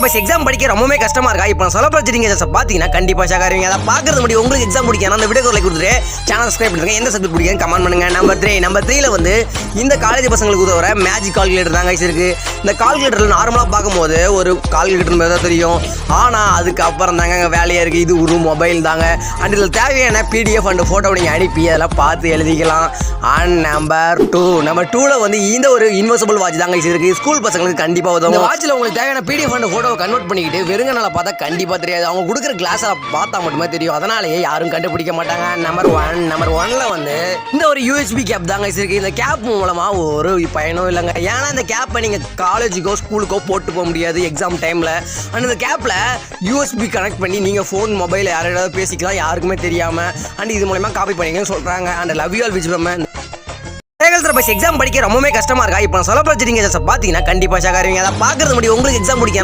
Bus exam படிக்க ரொம்பவே கஷ்டமா இருக்கா? இப்போ சொல்ல போறீங்க பாத்தீங்கன்னா கண்டிப்பா ஷாக்காருவீங்க. அதை பாக்குறது முடியும். உங்களுக்கு எக்ஸாம் பிடிக்கும் அந்த வீடியோ லைக் கொடுத்துட்டு சேனல் சப்ஸ்கிரைப் பண்ணுங்க. எந்த சப்ஜெக்ட் பிடிக்கும் கமெண்ட் பண்ணுங்க. நம்பர் 3ல வந்து இந்த காலேஜ் பசங்களுக்கு உதவுற மேஜிக் கால்குலேட்டர் தாங்க இருக்கு. இந்த கால்குலேட்டர்ல நார்மலா பார்க்கும்போது ஒரு கால்குலேட்டர் மாதிரி தான் தெரியும். ஆனா அதுக்கு அப்புறம் தாங்க வேலையா இருக்கு. இது ஒரு மொபைல் தாங்க. அண்ட் இதில் தேவையான PDF அண்ட் போட்டோ நீங்க அனுப்பி அதெல்லாம் பார்த்து எழுதிக்கலாம். அண்ட் நம்பர் 2ல வந்து இந்த ஒரு இன்வெர்சிபிள் வாட்ச் தாங்க இருக்கு. ஸ்கூல் பசங்களுக்கு கண்டிப்பா உதவும். இந்த வாட்ச்ல உங்களுக்கு தேவையான PDF அண்ட் போட்டோவை கன்வெர்ட் பண்ணிக்கிட்டு வெறுங்கனால பார்த்தா கண்டிப்பா தெரியாது. அவங்க கொடுக்குற கிளாஸை பார்த்தா மட்டுமே தெரியும். அதனாலேயே யாரும் கண்டுபிடிக்க மாட்டாங்க. நம்பர் 1ல வந்து இந்த ஒரு USB கேப் தாங்க இருக்கு. இந்த கேப் மூலமா ஒரு பயனும் இல்லைங்க. ஏன்னா இந்த கேப்பை நீங்க காலேஜுக்கோ ஸ்கூலுக்கோ போட்டு போக முடியாது எக்ஸாம் டைம்ல. அண்ட் இந்த கேப்ல USB கனெக்ட் பண்ணி நீங்க ஃபோன் மொபைல் யாராவது பேசிக்கலாம் யாருக்குமே தெரியாம. அண்ட் இது மூலமா காப்பி பண்ணிங்கன்னு சொல்றாங்க. And love you all Vijay. Bus exam படிக்க ரொம்பவே கஷ்டமா இருக்கா? இப்போ சொல்ல போறீங்க பாத்தீங்கன்னா கண்டிப்பா ஷாக்காருவீங்க. அதை பாக்குறது முடியும். உங்களுக்கு எக்ஸாம் பிடிக்கும்